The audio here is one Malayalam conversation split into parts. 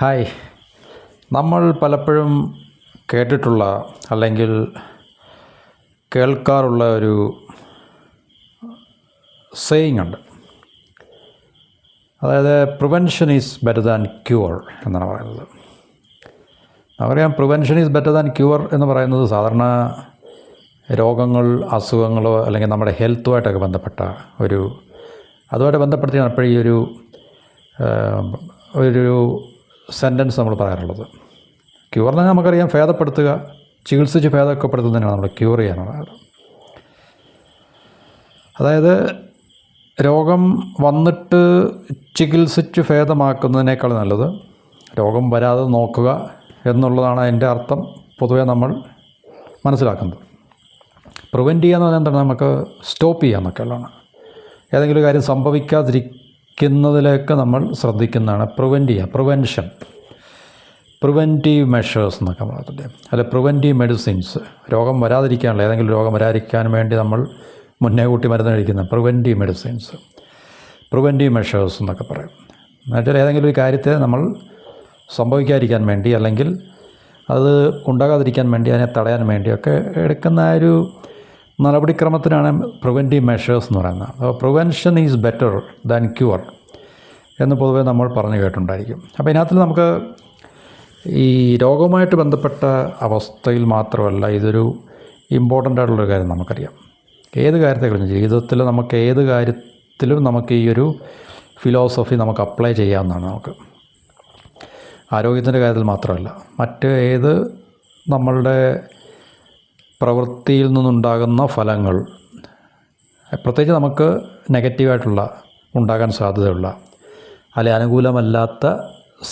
ഹായ്. നമ്മൾ പലപ്പോഴും കേട്ടിട്ടുള്ള അല്ലെങ്കിൽ കേൾക്കാറുള്ള ഒരു സേയിങ് ഉണ്ട്. അതായത് prevention is better than cure എന്നാണ് പറയുന്നത്. നമുക്കറിയാം, prevention is better than cure എന്ന് പറയുന്നത് സാധാരണ രോഗങ്ങൾ, അസുഖങ്ങളോ അല്ലെങ്കിൽ നമ്മുടെ ഹെൽത്തുമായിട്ടൊക്കെ ബന്ധപ്പെട്ട അതുമായിട്ട് ബന്ധപ്പെടുത്തിയാണ് എപ്പോഴും ഈ ഒരു സെൻറ്റൻസ് നമ്മൾ പറയാറുള്ളത്. ക്യൂർ എന്ന് നമുക്കറിയാം, ഭേദപ്പെടുത്തുക, ചികിത്സിച്ച് ഭേദപ്പെടുത്തുന്നതിനാണ് നമ്മൾ ക്യൂർ ചെയ്യാനുള്ളത്. അതായത് രോഗം വന്നിട്ട് ചികിത്സിച്ച് ഭേദമാക്കുന്നതിനേക്കാൾ നല്ലത് രോഗം വരാതെ നോക്കുക എന്നുള്ളതാണ് അതിൻ്റെ അർത്ഥം പൊതുവേ നമ്മൾ മനസ്സിലാക്കുന്നത്. പ്രിവെൻറ്റ് ചെയ്യുക എന്ന് പറഞ്ഞാൽ എന്താണ്? നമുക്ക് സ്റ്റോപ്പ് ചെയ്യുക എന്നൊക്കെയുള്ളതാണ്. ഏതെങ്കിലും കാര്യം സംഭവിക്കാതിരിക്കുന്നതിലേക്ക് നമ്മൾ ശ്രദ്ധിക്കുന്നതാണ് പ്രിവെൻറ്റ് ചെയ്യുക. പ്രിവെൻറ്റീവ് മെഷേഴ്സ് എന്നൊക്കെ പറയത്തില്ലേ, അല്ലെ പ്രിവെൻറ്റീവ് മെഡിസിൻസ്. രോഗം വരാതിരിക്കാനുള്ള, ഏതെങ്കിലും രോഗം വരാതിരിക്കാൻ വേണ്ടി നമ്മൾ മുന്നേ കൂട്ടി മരുന്ന് കഴിക്കുന്ന പ്രിവെൻറ്റീവ് മെഡിസിൻസ്, പ്രിവെൻറ്റീവ് മെഷേഴ്സ് എന്നൊക്കെ പറയും. എന്നുവെച്ചാൽ ഏതെങ്കിലും ഒരു കാര്യത്തെ നമ്മൾ സംഭവിക്കാതിരിക്കാൻ വേണ്ടി അല്ലെങ്കിൽ അത് ഉണ്ടാകാതിരിക്കാൻ വേണ്ടി, അതിനെ തടയാൻ വേണ്ടിയൊക്കെ എടുക്കുന്ന ഒരു നടപടിക്രമത്തിനാണ് പ്രിവെൻറ്റീവ് മെഷേഴ്സ് എന്ന് പറയുന്നത്. അപ്പോൾ prevention is better than cure എന്ന് പൊതുവേ നമ്മൾ പറഞ്ഞു കേട്ടിട്ടുണ്ടായിരിക്കും. അപ്പോൾ ഇതിനകത്ത് നമുക്ക് ഈ രോഗവുമായിട്ട് ബന്ധപ്പെട്ട അവസ്ഥയിൽ മാത്രമല്ല, ഇതൊരു ഇമ്പോർട്ടൻ്റ് ആയിട്ടുള്ളൊരു കാര്യം നമുക്കറിയാം. ഏത് കാര്യത്തെക്കുറിച്ചും ജീവിതത്തിൽ നമുക്ക് ഏത് കാര്യത്തിലും നമുക്ക് ഈ ഒരു ഫിലോസഫി നമുക്ക് അപ്ലൈ ചെയ്യാവുന്നതാണ്. നമുക്ക് ആരോഗ്യത്തിൻ്റെ കാര്യത്തിൽ മാത്രമല്ല, മറ്റ് ഏത് നമ്മളുടെ പ്രവൃത്തിയിൽ നിന്നുണ്ടാകുന്ന ഫലങ്ങൾ, പ്രത്യേകിച്ച് നമുക്ക് നെഗറ്റീവായിട്ടുള്ള ഉണ്ടാകാൻ സാധ്യതയുള്ള അല്ലെങ്കിൽ അനുകൂലമല്ലാത്ത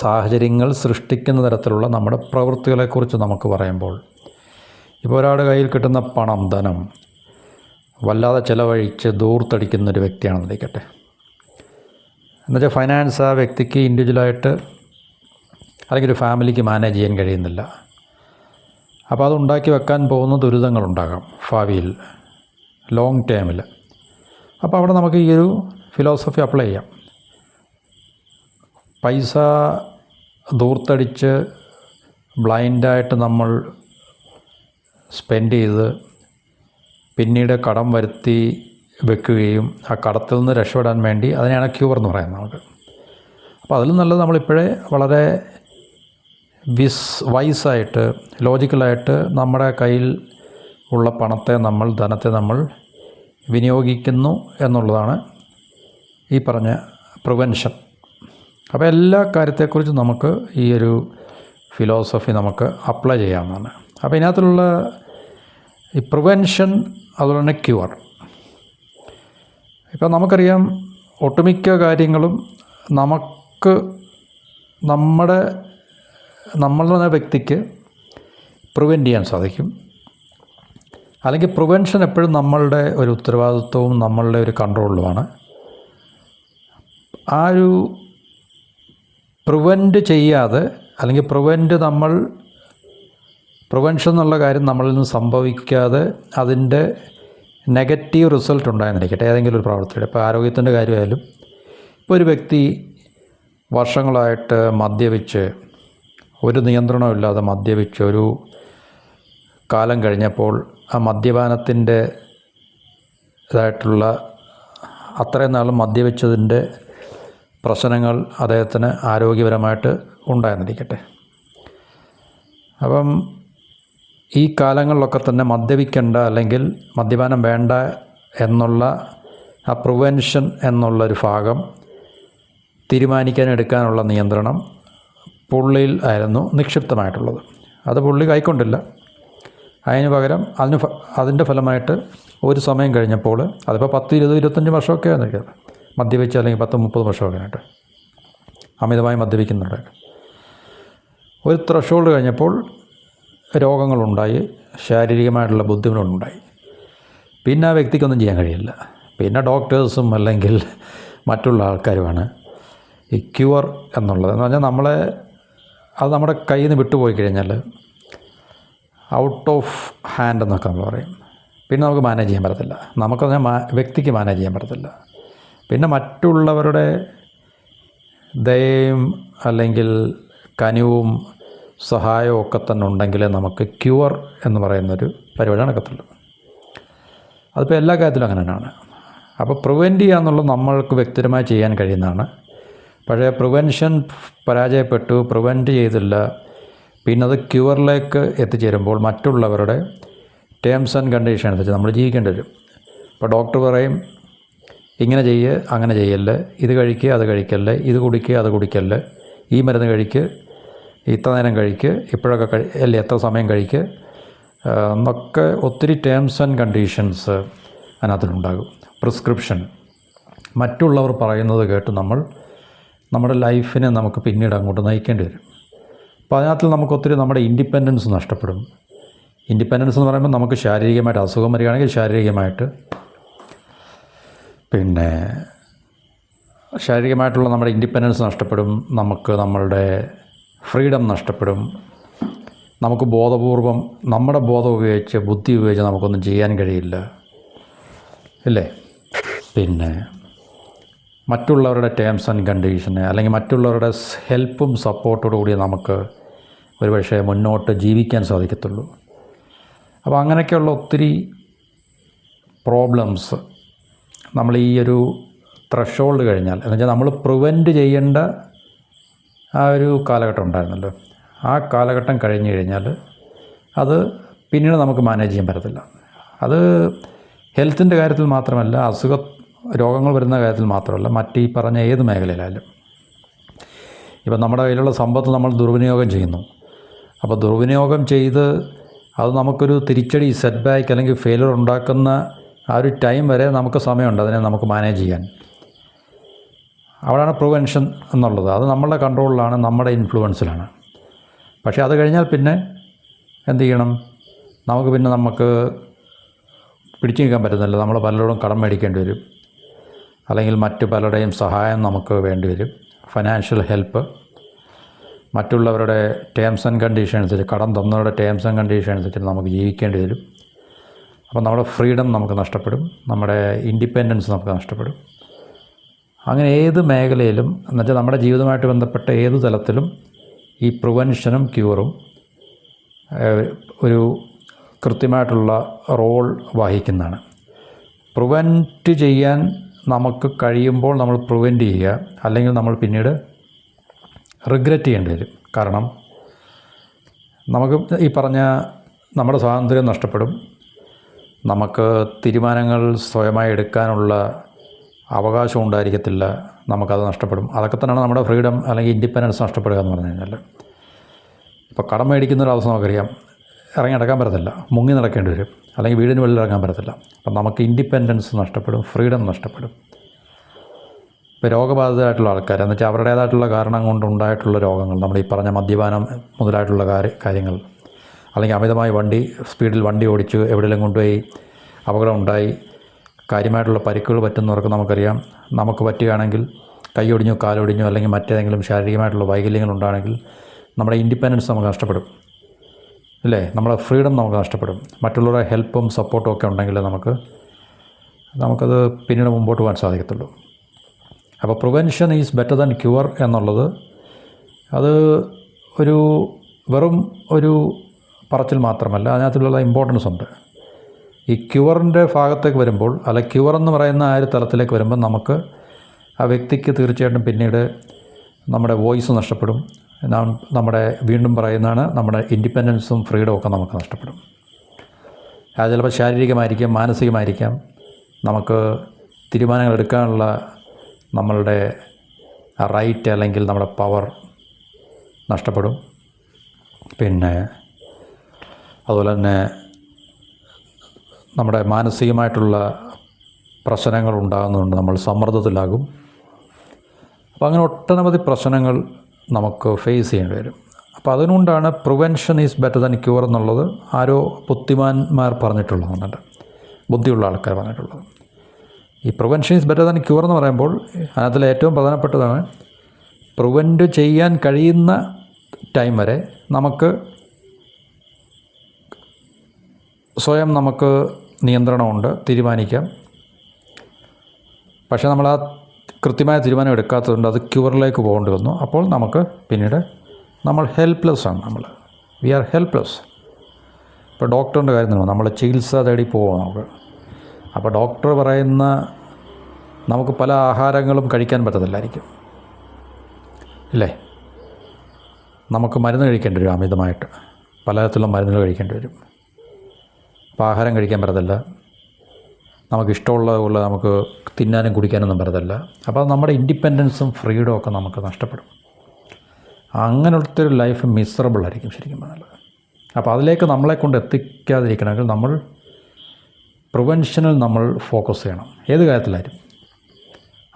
സാഹചര്യങ്ങൾ സൃഷ്ടിക്കുന്ന തരത്തിലുള്ള നമ്മുടെ പ്രവൃത്തികളെക്കുറിച്ച് നമുക്ക് പറയുമ്പോൾ, ഇപ്പോൾ ഒരാളുടെ കയ്യിൽ കിട്ടുന്ന പണം, ധനം വല്ലാതെ ചിലവഴിച്ച് ദൂർത്തടിക്കുന്നൊരു വ്യക്തിയാണെന്നിരിക്കട്ടെ. എന്നുവെച്ചാൽ ഫൈനാൻസ് ആ വ്യക്തിക്ക് ഇൻഡിവിജ്വലായിട്ട് അല്ലെങ്കിൽ ഒരു ഫാമിലിക്ക് മാനേജ് ചെയ്യാൻ കഴിയുന്നില്ല. അപ്പോൾ അത് ഉണ്ടാക്കി വെക്കാൻ പോകുന്ന ദുരിതങ്ങളുണ്ടാകാം ഭാവിയിൽ, ലോങ് ടേമിൽ. അപ്പോൾ അവിടെ നമുക്ക് ഈ ഒരു ഫിലോസഫി അപ്ലൈ ചെയ്യാം. പൈസ ദൂർത്തടിച്ച് ബ്ലൈൻഡായിട്ട് നമ്മൾ സ്പെൻഡ് ചെയ്ത് പിന്നീട് കടം വരുത്തി വെക്കുകയും ആ കടത്തിൽ നിന്ന് രക്ഷപ്പെടാൻ വേണ്ടി, അതിനെയാണ് ക്യൂർ എന്ന് പറയുന്നത് നമുക്ക്. അപ്പോൾ അതിലും നല്ലത് നമ്മളിപ്പോഴേ വളരെ വൈസായിട്ട്, ലോജിക്കലായിട്ട് നമ്മുടെ കയ്യിൽ ഉള്ള ധനത്തെ നമ്മൾ വിനിയോഗിക്കുന്നു എന്നുള്ളതാണ് ഈ പറഞ്ഞ പ്രിവെൻഷൻ. അപ്പോൾ എല്ലാ കാര്യത്തെക്കുറിച്ചും നമുക്ക് ഈ ഒരു ഫിലോസഫി നമുക്ക് അപ്ലൈ ചെയ്യാവുന്നതാണ്. അപ്പോൾ ഇതിനകത്തുള്ള ഈ പ്രിവെൻഷൻ, അതുപോലെ തന്നെ ക്യൂർ. ഇപ്പം നമുക്കറിയാം, ഒട്ടുമിക്ക കാര്യങ്ങളും നമ്മളുടെ വ്യക്തിക്ക് പ്രിവെൻറ്റ് ചെയ്യാൻ സാധിക്കും. അല്ലെങ്കിൽ പ്രിവെൻഷൻ എപ്പോഴും നമ്മളുടെ ഒരു ഉത്തരവാദിത്വവും നമ്മളുടെ ഒരു കൺട്രോളിലുമാണ്. ആ ഒരു പ്രിവെൻറ്റ് ചെയ്യാതെ, അല്ലെങ്കിൽ പ്രിവെൻഷൻ എന്നുള്ള കാര്യം നമ്മളിൽ നിന്ന് സംഭവിക്കാതെ അതിൻ്റെ നെഗറ്റീവ് റിസൾട്ട് ഉണ്ടായെന്നിരിക്കട്ടെ ഏതെങ്കിലും ഒരു പ്രവൃത്തിയുടെ. ഇപ്പോൾ ആരോഗ്യത്തിൻ്റെ കാര്യമായാലും, ഇപ്പോൾ ഒരു വ്യക്തി വർഷങ്ങളായിട്ട് മദ്യപിച്ച്, ഒരു നിയന്ത്രണമില്ലാതെ മദ്യപിച്ച് ഒരു കാലം കഴിഞ്ഞപ്പോൾ ആ മദ്യപാനത്തിൻ്റെ ഇതായിട്ടുള്ള അത്രയും നാളും മദ്യപിച്ചതിൻ്റെ പ്രശ്നങ്ങൾ അദ്ദേഹത്തിന് ആരോഗ്യപരമായിട്ട് ഉണ്ടായെന്നിരിക്കട്ടെ. അപ്പം ഈ കാലങ്ങളിലൊക്കെ തന്നെ മദ്യപിക്കേണ്ട അല്ലെങ്കിൽ മദ്യപാനം വേണ്ട എന്നുള്ള ആ പ്രിവെൻഷൻ എന്നുള്ളൊരു ഭാഗം എടുക്കാനുള്ള നിയന്ത്രണം പുള്ളിയിൽ ആയിരുന്നു നിക്ഷിപ്തമായിട്ടുള്ളത്. അത് പുള്ളി കൈക്കൊണ്ടില്ല. അതിന് പകരം അതിൻ്റെ ഫലമായിട്ട് ഒരു സമയം കഴിഞ്ഞപ്പോൾ, അതിപ്പോൾ 10, 20, 25 വർഷമൊക്കെ ആയിരിക്കും മദ്യപിച്ച്, അല്ലെങ്കിൽ 10, 30 വർഷമൊക്കെ ആയിട്ട് അമിതമായി മദ്യപിക്കുന്നുണ്ട്. ഒരു ത്രഷോൾഡ് കഴിഞ്ഞപ്പോൾ രോഗങ്ങളുണ്ടായി, ശാരീരികമായിട്ടുള്ള ബുദ്ധിമുട്ടുണ്ടായി. പിന്നെ ആ വ്യക്തിക്കൊന്നും ചെയ്യാൻ കഴിയില്ല. പിന്നെ ഡോക്ടേഴ്സും അല്ലെങ്കിൽ മറ്റുള്ള ആൾക്കാരുമാണ് ഈ ക്യൂർ എന്നുള്ളത്. എന്ന് പറഞ്ഞാൽ അത് നമ്മുടെ കയ്യിൽ നിന്ന് വിട്ടുപോയി കഴിഞ്ഞാൽ ഔട്ട് ഓഫ് ഹാൻഡ് എന്നൊക്കെ നമ്മൾ പറയും. പിന്നെ നമുക്ക് മാനേജ് ചെയ്യാൻ പറ്റത്തില്ല. നമുക്കതിനെ വ്യക്തിക്ക് മാനേജ് ചെയ്യാൻ പറ്റത്തില്ല. പിന്നെ മറ്റുള്ളവരുടെ ദയയും അല്ലെങ്കിൽ കനിവും സഹായവും ഒക്കെ തന്നെ ഉണ്ടെങ്കിലേ നമുക്ക് ക്യൂർ എന്ന് പറയുന്നൊരു പരിപാടി നടക്കത്തുള്ളൂ. അതിപ്പോൾ എല്ലാ കാര്യത്തിലും അങ്ങനെ തന്നെയാണ്. അപ്പോൾ പ്രിവെൻറ്റ് ചെയ്യുക എന്നുള്ളത് നമ്മൾക്ക് വ്യക്തിപരമായി ചെയ്യാൻ കഴിയുന്നതാണ്. പക്ഷേ പ്രിവെൻഷൻ പരാജയപ്പെട്ടു, പ്രിവെൻറ്റ് ചെയ്തില്ല, പിന്നെ അത് ക്യൂറിലേക്ക് എത്തിച്ചേരുമ്പോൾ മറ്റുള്ളവരുടെ ടേംസ് ആൻഡ് കണ്ടീഷൻ അനുസരിച്ച് നമ്മൾ ജീവിക്കേണ്ടി വരും. ഇപ്പോൾ ഡോക്ടർ പറയും ഇങ്ങനെ ചെയ്യ്, അങ്ങനെ ചെയ്യല്ലേ, ഇത് കഴിക്കുക, അത് കഴിക്കല്ലേ, ഇത് കുടിക്കുക, അത് കുടിക്കല്ലേ, ഈ മരുന്ന് കഴിക്ക്, ഇത്ര നേരം കഴിക്ക്, ഇപ്പോഴൊക്കെ അല്ലേ, എത്ര സമയം കഴിക്ക് എന്നൊക്കെ ഒത്തിരി ടേംസ് ആൻഡ് കണ്ടീഷൻസ് അതിനകത്തുണ്ടാകും. പ്രിസ്ക്രിപ്ഷൻ മറ്റുള്ളവർ പറയുന്നത് കേട്ട് നമ്മുടെ ലൈഫിനെ നമുക്ക് പിന്നീട് അങ്ങോട്ട് നയിക്കേണ്ടി വരും. അപ്പോൾ അതിനകത്ത് നമുക്കൊത്തിരി നമ്മുടെ ഇൻഡിപെൻഡൻസ് നഷ്ടപ്പെടും. ഇൻഡിപെൻഡൻസ് എന്ന് പറയുമ്പോൾ നമുക്ക് ശാരീരികമായിട്ട് അസുഖം വരികയാണെങ്കിൽ ശാരീരികമായിട്ടുള്ള നമ്മുടെ ഇൻഡിപെൻഡൻസ് നഷ്ടപ്പെടും, നമുക്ക് നമ്മളുടെ ഫ്രീഡം നഷ്ടപ്പെടും, നമുക്ക് ബോധപൂർവം നമ്മുടെ ബോധം ഉപയോഗിച്ച് ബുദ്ധി ഉപയോഗിച്ച് നമുക്കൊന്നും ചെയ്യാൻ കഴിയില്ല, ഇല്ലേ? പിന്നെ മറ്റുള്ളവരുടെ ടേംസ് ആൻഡ് കണ്ടീഷന് അല്ലെങ്കിൽ മറ്റുള്ളവരുടെ ഹെൽപ്പും സപ്പോർട്ടോടു കൂടി നമുക്ക് ഒരുപക്ഷെ മുന്നോട്ട് ജീവിക്കാൻ സാധിക്കത്തുള്ളൂ. അപ്പോൾ അങ്ങനെയൊക്കെയുള്ള ഒത്തിരി പ്രോബ്ലംസ് നമ്മൾ ഈ ഒരു ത്രഷോൾഡ് കഴിഞ്ഞാൽ, എന്നുവെച്ചാൽ നമ്മൾ പ്രിവെൻറ്റ് ചെയ്യേണ്ട ആ ഒരു കാലഘട്ടം ഉണ്ടായിരുന്നല്ലോ, ആ കാലഘട്ടം കഴിഞ്ഞ് കഴിഞ്ഞാൽ അത് പിന്നീട് നമുക്ക് മാനേജ് ചെയ്യാൻ പറ്റത്തില്ല. അത് ഹെൽത്തിൻ്റെ കാര്യത്തിൽ മാത്രമല്ല, രോഗങ്ങൾ വരുന്ന കാര്യത്തിൽ മാത്രമല്ല, മറ്റ് ഈ പറഞ്ഞ ഏത് മേഖലയിലായാലും. ഇപ്പം നമ്മുടെ കയ്യിലുള്ള സമ്പത്ത് നമ്മൾ ദുർവിനിയോഗം ചെയ്യുന്നു. അപ്പോൾ ദുർവിനിയോഗം ചെയ്ത് അത് നമുക്കൊരു തിരിച്ചടി, സെറ്റ് ബാക്ക് അല്ലെങ്കിൽ ഫെയിലിയർ ഉണ്ടാക്കുന്ന ആ ഒരു ടൈം വരെ നമുക്ക് സമയമുണ്ട് അതിനെ നമുക്ക് മാനേജ് ചെയ്യാൻ. അവിടെയാണ് പ്രിവെൻഷൻ എന്നുള്ളത്. അത് നമ്മളുടെ കൺട്രോളിലാണ്, നമ്മുടെ ഇൻഫ്ലുവൻസിലാണ്. പക്ഷേ അത് കഴിഞ്ഞാൽ പിന്നെ എന്ത് ചെയ്യണം? നമുക്ക് പിടിച്ചു നിൽക്കാൻ പറ്റുന്നില്ല. നമ്മൾ പലരോടും കടം മേടിക്കേണ്ടി വരും, അല്ലെങ്കിൽ മറ്റു പലരുടെയും സഹായം നമുക്ക് വേണ്ടി വരും, ഫൈനാൻഷ്യൽ ഹെൽപ്പ്, മറ്റുള്ളവരുടെ ടേംസ് ആൻഡ് കണ്ടീഷൻ അനുസരിച്ച്, കടം തന്നവരുടെ ടേംസ് ആൻഡ് കണ്ടീഷൻ അനുസരിച്ച് നമുക്ക് ജീവിക്കേണ്ടി വരും. അപ്പോൾ നമ്മുടെ ഫ്രീഡം നമുക്ക് നഷ്ടപ്പെടും, നമ്മുടെ ഇൻഡിപെൻഡൻസ് നമുക്ക് നഷ്ടപ്പെടും. അങ്ങനെ ഏത് മേഖലയിലും, എന്നുവെച്ചാൽ നമ്മുടെ ജീവിതമായിട്ട് ബന്ധപ്പെട്ട ഏത് തലത്തിലും ഈ പ്രിവെൻഷനും ക്യൂറും ഒരു കൃത്യമായിട്ടുള്ള റോൾ വഹിക്കുന്നതാണ്. പ്രിവെൻറ്റ് ചെയ്യാൻ നമുക്ക് കഴിയുമ്പോൾ നമ്മൾ പ്രിവെൻറ്റ് ചെയ്യുക, അല്ലെങ്കിൽ നമ്മൾ പിന്നീട് റിഗ്രറ്റ് ചെയ്യേണ്ടി വരും. കാരണം നമുക്ക് ഈ പറഞ്ഞ നമ്മുടെ സ്വാതന്ത്ര്യം നഷ്ടപ്പെടും, നമുക്ക് തീരുമാനങ്ങൾ സ്വയമായി എടുക്കാനുള്ള അവകാശം ഉണ്ടായിരിക്കത്തില്ല, നമുക്കത് നഷ്ടപ്പെടും. അതൊക്കെ തന്നെയാണ് നമ്മുടെ ഫ്രീഡം അല്ലെങ്കിൽ ഇൻഡിപെൻഡൻസ് നഷ്ടപ്പെടുക എന്ന് പറഞ്ഞു കഴിഞ്ഞാൽ. ഇപ്പോൾ കടം മേടിക്കുന്നൊരവസ്ഥ നമുക്കറിയാം, ഇറങ്ങി നടക്കാൻ പറ്റത്തില്ല, മുങ്ങി നടക്കേണ്ടി വരും, അല്ലെങ്കിൽ വീടിന് വെളിയിൽ ഇറങ്ങാൻ പറ്റത്തില്ല. അപ്പം നമുക്ക് ഇൻഡിപെൻഡൻസ് നഷ്ടപ്പെടും, ഫ്രീഡം നഷ്ടപ്പെടും. ഇപ്പോൾ രോഗബാധിതരായിട്ടുള്ള ആൾക്കാർ എന്ന് വെച്ചാൽ അവരുടേതായിട്ടുള്ള കാരണം കൊണ്ടുണ്ടായിട്ടുള്ള രോഗങ്ങൾ, നമ്മൾ ഈ പറഞ്ഞ മദ്യപാനം മുതലായിട്ടുള്ള കാര്യങ്ങൾ, അല്ലെങ്കിൽ അമിതമായി സ്പീഡിൽ വണ്ടി ഓടിച്ച് എവിടെയെങ്കിലും കൊണ്ടുപോയി അപകടം ഉണ്ടായി കാര്യമായിട്ടുള്ള പരിക്കുകൾ പറ്റുന്നവർക്ക് നമുക്കറിയാം. നമുക്ക് പറ്റുകയാണെങ്കിൽ കൈയൊടിഞ്ഞോ കാലൊടിഞ്ഞോ അല്ലെങ്കിൽ മറ്റേതെങ്കിലും ശാരീരികമായിട്ടുള്ള വൈകല്യങ്ങളുണ്ടാണെങ്കിൽ നമ്മുടെ ഇൻഡിപെൻഡൻസ് നമുക്ക് നഷ്ടപ്പെടും, അല്ലേ? നമ്മുടെ ഫ്രീഡം നമുക്ക് നഷ്ടപ്പെടും. മറ്റുള്ളവരുടെ ഹെൽപ്പും സപ്പോർട്ടും ഒക്കെ ഉണ്ടെങ്കിൽ നമുക്കത് പിന്നീട് മുമ്പോട്ട് പോകാൻ സാധിക്കത്തുള്ളൂ. അപ്പോൾ prevention is better than cure എന്നുള്ളത് അത് വെറും ഒരു പറച്ചിൽ മാത്രമല്ല, അതിനകത്തുള്ള ഇമ്പോർട്ടൻസ് ഉണ്ട്. ഈ ക്യൂറിൻ്റെ ഭാഗത്തേക്ക് വരുമ്പോൾ, അല്ല ക്യൂർ എന്ന് പറയുന്ന ആ ഒരു തലത്തിലേക്ക് വരുമ്പോൾ നമുക്ക് ആ വ്യക്തിക്ക് തീർച്ചയായിട്ടും പിന്നീട് നമ്മുടെ വോയിസ് നഷ്ടപ്പെടും. നമ്മുടെ വീണ്ടും പറയുന്നതാണ്, നമ്മുടെ ഇൻഡിപെൻഡൻസും ഫ്രീഡവും ഒക്കെ നമുക്ക് നഷ്ടപ്പെടും. അത് ചിലപ്പോൾ ശാരീരികമായിരിക്കാം, മാനസികമായിരിക്കാം. നമുക്ക് തീരുമാനങ്ങൾ എടുക്കാനുള്ള നമ്മളുടെ റൈറ്റ് അല്ലെങ്കിൽ നമ്മുടെ പവർ നഷ്ടപ്പെടും. പിന്നെ അതുപോലെ തന്നെ നമ്മുടെ മാനസികമായിട്ടുള്ള പ്രശ്നങ്ങൾ ഉണ്ടാകുന്നതുകൊണ്ട് നമ്മൾ സമ്മർദ്ദത്തിലാകും. അപ്പോൾ അങ്ങനെ ഒട്ടനവധി പ്രശ്നങ്ങൾ നമുക്ക് ഫേസ് ചെയ്യേണ്ടി വരും. അപ്പോൾ അതുകൊണ്ടാണ് prevention is better than cure എന്നുള്ളത് ആരോ ബുദ്ധിമാന്മാർ പറഞ്ഞിട്ടുള്ളതാണ്, ബുദ്ധിയുള്ള ആൾക്കാർ പറഞ്ഞിട്ടുള്ളത്. ഈ prevention is better than cure എന്ന് പറയുമ്പോൾ അതിനകത്തിൽ ഏറ്റവും പ്രധാനപ്പെട്ടതാണ് പ്രിവെൻറ്റ് ചെയ്യാൻ കഴിയുന്ന ടൈം വരെ നമുക്ക് സ്വയം നമുക്ക് നിയന്ത്രണമുണ്ട്, തീരുമാനിക്കാം. പക്ഷേ നമ്മൾ ആ കൃത്യമായ തീരുമാനം എടുക്കാത്തതുകൊണ്ട് അത് ക്യൂറിലേക്ക് പോകേണ്ടി വന്നു. അപ്പോൾ നമുക്ക് പിന്നീട് നമ്മൾ ഹെൽപ്ലെസ്സാണ്. V R helpless. ഇപ്പോൾ ഡോക്ടറിൻ്റെ കാര്യം നമ്മൾ ചികിത്സ തേടി പോവാം നമുക്ക്. അപ്പോൾ ഡോക്ടർ പറയുന്ന നമുക്ക് പല ആഹാരങ്ങളും കഴിക്കാൻ പറ്റത്തില്ലായിരിക്കും, ഇല്ലേ? നമുക്ക് മരുന്ന് കഴിക്കേണ്ടി വരും, അമിതമായിട്ട് പലതരത്തിലുള്ള മരുന്നുകൾ കഴിക്കേണ്ടി വരും. അപ്പോൾ ആഹാരം കഴിക്കാൻ പറ്റത്തില്ല, നമുക്കിഷ്ടമുള്ളതുപോലെ നമുക്ക് തിന്നാനും കുടിക്കാനൊന്നും പറ്റത്തില്ല. അപ്പോൾ നമ്മുടെ ഇൻഡിപെൻഡൻസും ഫ്രീഡവും ഒക്കെ നമുക്ക് നഷ്ടപ്പെടും. അങ്ങനത്തെ ഒരു ലൈഫ് മിസറബിളായിരിക്കും ശരിക്കും പറഞ്ഞാൽ. അപ്പോൾ അതിലേക്ക് നമ്മളെ കൊണ്ട് എത്തിക്കാതിരിക്കണമെങ്കിൽ നമ്മൾ പ്രിവെൻഷനിൽ നമ്മൾ ഫോക്കസ് ചെയ്യണം. ഏത് കാര്യത്തിലായാലും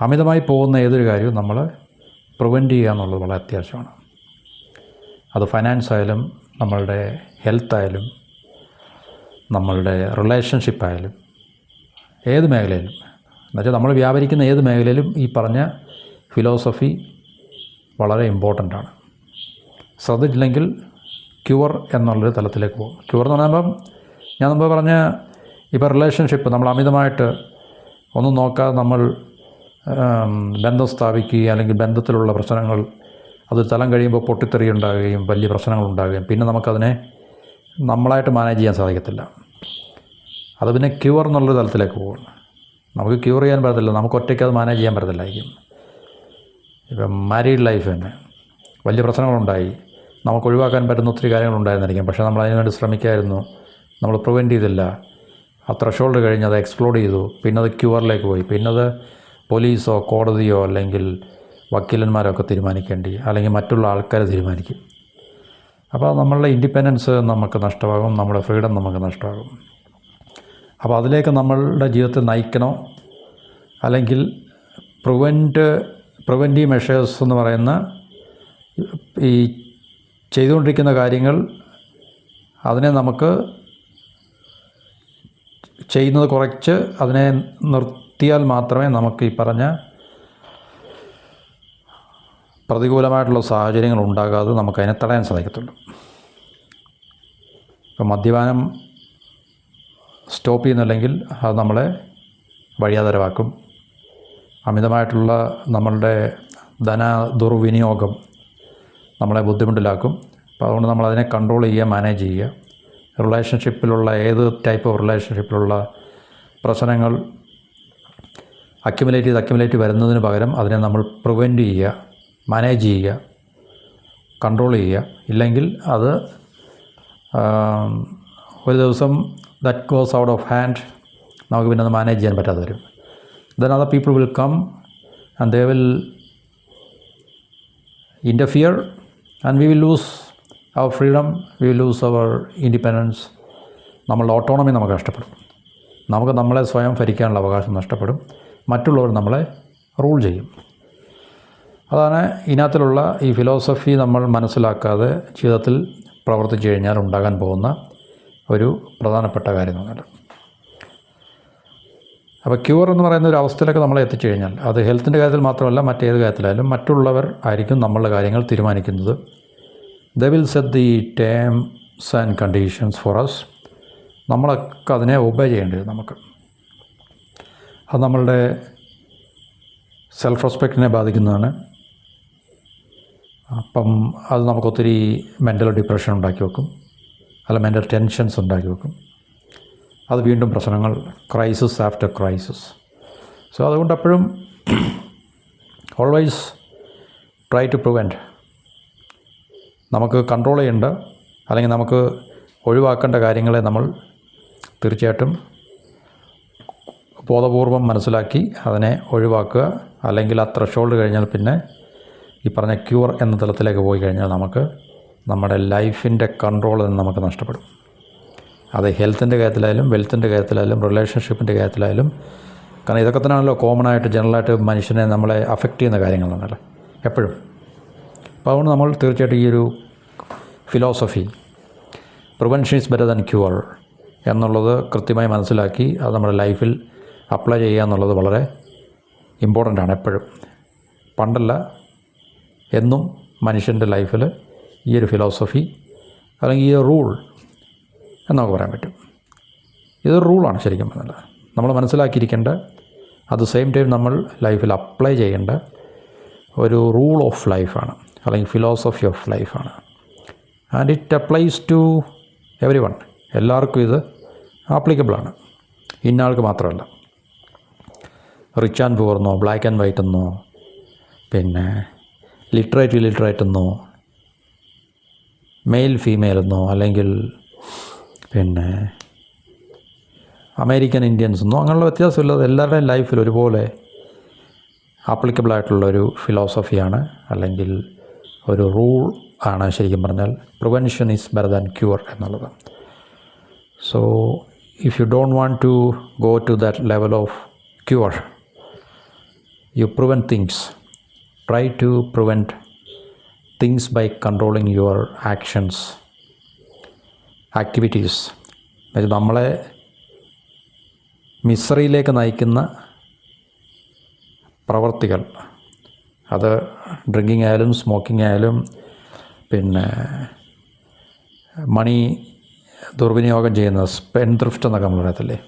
അമിതമായി പോകുന്ന ഏതൊരു കാര്യവും നമ്മൾ പ്രിവെൻറ്റ് ചെയ്യുക എന്നുള്ളത് വളരെ അത്യാവശ്യമാണ്. അത് ഫൈനാൻസ് ആയാലും നമ്മളുടെ ഹെൽത്ത് ആയാലും നമ്മളുടെ റിലേഷൻഷിപ്പായാലും ഏത് മേഖലയിലും, എന്നുവെച്ചാൽ നമ്മൾ വ്യാപരിക്കുന്ന ഏത് മേഖലയിലും ഈ പറഞ്ഞ ഫിലോസഫി വളരെ ഇമ്പോർട്ടൻ്റ് ആണ്. ശ്രദ്ധിച്ചില്ലെങ്കിൽ ക്യൂർ എന്നുള്ളൊരു തലത്തിലേക്ക് പോകും. ക്യൂർ എന്ന് പറയുമ്പം ഞാൻ മുമ്പ് പറഞ്ഞ ഇപ്പോൾ റിലേഷൻഷിപ്പ് നമ്മൾ അമിതമായിട്ട് ഒന്നും നോക്കാതെ നമ്മൾ ബന്ധം സ്ഥാപിക്കുകയും അല്ലെങ്കിൽ ബന്ധത്തിലുള്ള പ്രശ്നങ്ങൾ അത് തലം കഴിയുമ്പോൾ പൊട്ടിത്തെറി ഉണ്ടാകുകയും വലിയ പ്രശ്നങ്ങളുണ്ടാകുകയും പിന്നെ നമുക്കതിനെ നമ്മളായിട്ട് മാനേജ് ചെയ്യാൻ സാധിക്കത്തില്ല. അത് പിന്നെ ക്യൂർ എന്നുള്ളൊരു തലത്തിലേക്ക് പോകും. നമുക്ക് ക്യൂർ ചെയ്യാൻ പറ്റത്തില്ല, നമുക്ക് ഒറ്റയ്ക്ക് അത് മാനേജ് ചെയ്യാൻ പറ്റത്തില്ലായിരിക്കും. ഇപ്പം മാരീഡ് ലൈഫ് തന്നെ വലിയ പ്രശ്നങ്ങളുണ്ടായി, നമുക്ക് ഒഴിവാക്കാൻ പറ്റുന്ന ഒത്തിരി കാര്യങ്ങളുണ്ടായിരുന്നിരിക്കും. പക്ഷേ നമ്മൾ അതിനുവേണ്ടി ശ്രമിക്കായിരുന്നു, നമ്മൾ പ്രിവെൻറ്റ് ചെയ്തില്ല. ആ ത്രഷോൾഡ് കഴിഞ്ഞ് അത് എക്സ്പ്ലോഡ് ചെയ്തു, പിന്നെ അത് ക്യൂറിലേക്ക് പോയി. പിന്നെ അത് പോലീസോ കോടതിയോ അല്ലെങ്കിൽ വക്കീലന്മാരൊക്കെ തീരുമാനിക്കേണ്ടി, അല്ലെങ്കിൽ മറ്റുള്ള ആൾക്കാർ തീരുമാനിക്കും. അപ്പോൾ നമ്മളുടെ ഇൻഡിപെൻഡൻസ് നമുക്ക് നഷ്ടമാകും, നമ്മുടെ ഫ്രീഡം നമുക്ക് നഷ്ടമാകും. അപ്പോൾ അതിലേക്ക് നമ്മളുടെ ജീവിതത്തെ നയിക്കണോ, അല്ലെങ്കിൽ പ്രിവെൻറ്റീവ് മെഷേഴ്സ് എന്ന് പറയുന്ന ഈ ചെയ്തുകൊണ്ടിരിക്കുന്ന കാര്യങ്ങൾ അതിനെ നമുക്ക് ചെയ്യുന്നത് കുറച്ച് അതിനെ നിർത്തിയാൽ മാത്രമേ നമുക്ക് ഈ പറഞ്ഞ പ്രതികൂലമായിട്ടുള്ള സാഹചര്യങ്ങൾ ഉണ്ടാകാതെ നമുക്കതിനെ തടയാൻ സാധിക്കത്തുള്ളൂ. ഇപ്പം മദ്യപാനം സ്റ്റോപ്പ് ചെയ്യുന്നില്ലെങ്കിൽ അത് നമ്മളെ വഴിയാതരവാക്കും. അമിതമായിട്ടുള്ള നമ്മളുടെ ധന ദുർവിനിയോഗം നമ്മളെ ബുദ്ധിമുട്ടിലാക്കും. അപ്പോൾ അതുകൊണ്ട് നമ്മളതിനെ കൺട്രോൾ ചെയ്യുക, മാനേജ് ചെയ്യുക. റിലേഷൻഷിപ്പിലുള്ള ഏത് ടൈപ്പ് ഓഫ് റിലേഷൻഷിപ്പിലുള്ള പ്രശ്നങ്ങൾ അക്യുമുലേറ്റ് വരുന്നതിന് പകരം അതിനെ നമ്മൾ പ്രിവെൻറ്റ് ചെയ്യുക, മാനേജ് ചെയ്യുക, കൺട്രോൾ ചെയ്യുക. ഇല്ലെങ്കിൽ അത് ഒരു ദിവസം that goes out of hand, നമുക്ക് പിന്നെ അത് മാനേജ് ചെയ്യാൻ പറ്റാതെ വരും. Then other people will come and they will interfere and we will lose our freedom, we will lose our independence. നമ്മളുടെ ഓട്ടോണമി നമുക്ക് നഷ്ടപ്പെടും. നമുക്ക് നമ്മളെ സ്വയം ഭരിക്കാനുള്ള അവകാശം നഷ്ടപ്പെടും. മറ്റുള്ളവർ നമ്മളെ റൂൾ ചെയ്യും. അതാണ് ഇതിനകത്തിലുള്ള ഈ ഫിലോസഫി നമ്മൾ മനസ്സിലാക്കാതെ ജീവിതത്തിൽ പ്രവർത്തിച്ചു കഴിഞ്ഞാൽ ഉണ്ടാകാൻ പോകുന്ന ഒരു പ്രധാനപ്പെട്ട കാര്യം എന്ന് പറഞ്ഞാൽ. അപ്പോൾ ക്യൂർ എന്ന് പറയുന്ന ഒരു അവസ്ഥയിലൊക്കെ നമ്മൾ എത്തിച്ചു കഴിഞ്ഞാൽ അത് ഹെൽത്തിൻ്റെ കാര്യത്തിൽ മാത്രമല്ല മറ്റേത് കാര്യത്തിലായാലും മറ്റുള്ളവർ ആയിരിക്കും നമ്മളുടെ കാര്യങ്ങൾ തീരുമാനിക്കുന്നത്. They will set the terms and conditions for us. നമ്മളൊക്കെ അതിനെ ഒബേ ചെയ്യേണ്ടി വരും നമുക്ക്. അത് നമ്മളുടെ സെൽഫ് റെസ്പെക്റ്റിനെ ബാധിക്കുന്നതാണ്. അപ്പം അത് നമുക്കൊത്തിരി മെൻ്റൽ ഡിപ്രഷൻ ഉണ്ടാക്കി വെക്കും, അല്ല മെൻ്റൽ ടെൻഷൻസ് ഉണ്ടാക്കി വെക്കും. അത് വീണ്ടും പ്രശ്നങ്ങൾ, ക്രൈസിസ് ആഫ്റ്റർ ക്രൈസിസ്. സോ അതുകൊണ്ട് എപ്പോഴും ഓൾവേസ് ട്രൈ ടു പ്രിവെൻറ്റ്. നമുക്ക് കൺട്രോൾ ചെയ്യേണ്ട അല്ലെങ്കിൽ നമുക്ക് ഒഴിവാക്കേണ്ട കാര്യങ്ങളെ നമ്മൾ തീർച്ചയായിട്ടും ബോധപൂർവം മനസ്സിലാക്കി അതിനെ ഒഴിവാക്കുക. അല്ലെങ്കിൽ ആ ത്രഷോൾഡ് കഴിഞ്ഞാൽ പിന്നെ ഈ പറഞ്ഞ ക്യൂർ എന്ന തലത്തിലേക്ക് പോയി കഴിഞ്ഞാൽ നമുക്ക് നമ്മുടെ ലൈഫിൻ്റെ കൺട്രോൾ നമുക്ക് നഷ്ടപ്പെടും. അത് ഹെൽത്തിൻ്റെ കാര്യത്തിലായാലും വെൽത്തിൻ്റെ കാര്യത്തിലായാലും റിലേഷൻഷിപ്പിൻ്റെ കാര്യത്തിലായാലും. കാരണം ഇതൊക്കെ തന്നെയാണല്ലോ കോമണായിട്ട് ജനറലായിട്ട് മനുഷ്യനെ നമ്മളെ അഫക്റ്റ് ചെയ്യുന്ന കാര്യങ്ങളാണല്ലോ എപ്പോഴും. അപ്പോൾ അതുകൊണ്ട് നമ്മൾ തീർച്ചയായിട്ടും ഈ ഒരു philosophy prevention is better than cure എന്നുള്ളത് കൃത്യമായി മനസ്സിലാക്കി അത് നമ്മുടെ ലൈഫിൽ അപ്ലൈ ചെയ്യുക എന്നുള്ളത് വളരെ ഇമ്പോർട്ടൻ്റ് ആണ്. എപ്പോഴും പണ്ടല്ല എന്നും മനുഷ്യൻ്റെ ലൈഫിൽ ഈ ഒരു ഫിലോസഫി അല്ലെങ്കിൽ ഈ റൂൾ എന്നൊക്കെ പറയാൻ പറ്റും. ഇതൊരു റൂളാണ് ശരിക്കും പറഞ്ഞാൽ. നമ്മൾ മനസ്സിലാക്കിയിരിക്കേണ്ട, അറ്റ് ദ സെയിം ടൈം നമ്മൾ ലൈഫിൽ അപ്ലൈ ചെയ്യേണ്ട ഒരു റൂൾ ഓഫ് ലൈഫാണ്. അല്ലെങ്കിൽ ഫിലോസഫി ഓഫ് ലൈഫാണ്. And it applies to everyone. എല്ലാവർക്കും ഇത് ആപ്ലിക്കബിളാണ്, ഇന്ന ആൾക്ക് മാത്രമല്ല. റിച്ച് ആൻഡ് പുവർ എന്നോ ബ്ലാക്ക് ആൻഡ് വൈറ്റ് എന്നോ പിന്നെ ലിറ്ററേറ്റ് എന്നോ മെയിൽ ഫീമെയിൽ എന്നോ അല്ലെങ്കിൽ പിന്നെ അമേരിക്കൻ ഇന്ത്യൻസ് എന്നോ അങ്ങനെയുള്ള വ്യത്യാസമില്ലാതെ എല്ലാവരുടെയും ലൈഫിൽ ഒരുപോലെ ആപ്ലിക്കബിളായിട്ടുള്ളൊരു ഫിലോസഫിയാണ് അല്ലെങ്കിൽ ഒരു റൂൾ ആണ് ശരിക്കും പറഞ്ഞാൽ prevention is better than cure എന്നുള്ളത്. So if you don't want to go to that level of cure, you prevent things. Try to prevent things by controlling your actions, activities. നമ്മളെ മിസറിയിലേക്ക് നയിക്കുന്ന പ്രവർത്തികൾ, അത് ഡ്രിങ്കിങ് ആയാലും സ്മോക്കിംഗ് ആയാലും പിന്നെ മണി ദുർവിനിയോഗം ചെയ്യുന്ന സ്പെൻഡ്രിഫ്റ്റ് എന്നൊക്കെ നമ്മൾ പറയത്തില്ലേ,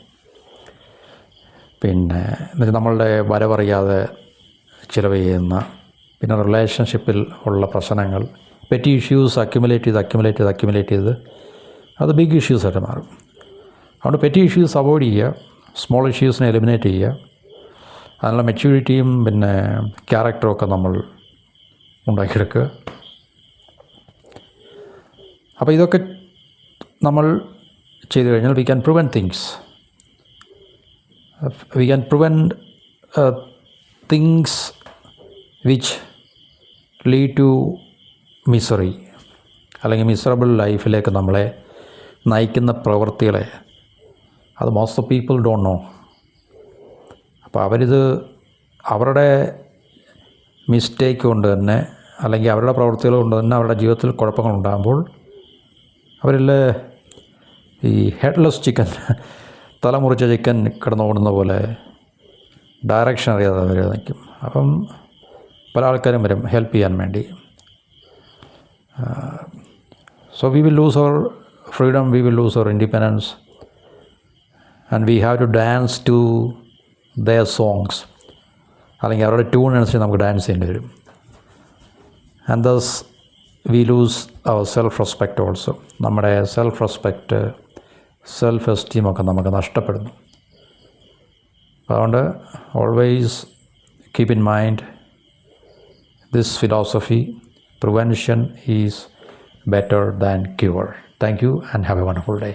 പിന്നെ എന്നുവെച്ചാൽ നമ്മളുടെ വരവറിയാതെ ചിലവ് ചെയ്യുന്ന, പിന്നെ റിലേഷൻഷിപ്പിൽ ഉള്ള പ്രശ്നങ്ങൾ, പെറ്റി ഇഷ്യൂസ് അക്യുമുലേറ്റ് ചെയ്ത് അത് ബിഗ് ഇഷ്യൂസായിട്ട് മാറും. അതുകൊണ്ട് പെറ്റി ഇഷ്യൂസ് അവോയ്ഡ് ചെയ്യുക, സ്മോൾ ഇഷ്യൂസിനെ എലിമിനേറ്റ് ചെയ്യുക. അതിനുള്ള മെച്യൂരിറ്റിയും പിന്നെ ക്യാരക്ടറും ഒക്കെ നമ്മൾ ഉണ്ടാക്കിയെടുക്കുക. അപ്പോൾ ഇതൊക്കെ നമ്മൾ ചെയ്തു കഴിഞ്ഞാൽ we can prevent things. We can prevent things which lead to misery അല്ലെങ്കിൽ മിസറബിൾ ലൈഫിലേക്ക് നമ്മളെ നയിക്കുന്ന പ്രവൃത്തികളെ. അത് most of people don't know. അപ്പോൾ അവരുടെ മിസ്റ്റേക്ക് കൊണ്ട് തന്നെ അല്ലെങ്കിൽ അവരുടെ പ്രവൃത്തികൾ കൊണ്ട് തന്നെ അവരുടെ ജീവിതത്തിൽ കുഴപ്പങ്ങളുണ്ടാകുമ്പോൾ അവരിൽ ഈ ഹെഡ്ലെസ് ചിക്കൻ, തലമുറിച്ച ചിക്കൻ കിടന്നുകൊടുന്ന പോലെ ഡയറക്ഷൻ അറിയാതെ അവർ നിൽക്കും. അപ്പം പല ആൾക്കാരും വരും ഹെൽപ്പ് ചെയ്യാൻ വേണ്ടി. So we will lose our freedom, we will lose our independence and we have to dance to their songs. അല്ലെങ്കിൽ അവരുടെ ട്യൂൺ അനുസരിച്ച് നമുക്ക് ഡാൻസ് ചെയ്യേണ്ടി വരും. And thus we lose our self respect also. നമ്മുടെ സെൽഫ് റെസ്പെക്റ്റ്, സെൽഫ് എസ്റ്റീമൊക്കെ നമുക്ക് നഷ്ടപ്പെടുന്നു. അതുകൊണ്ട് always keep in mind this philosophy, prevention is better than cure. Thank you and have a wonderful day.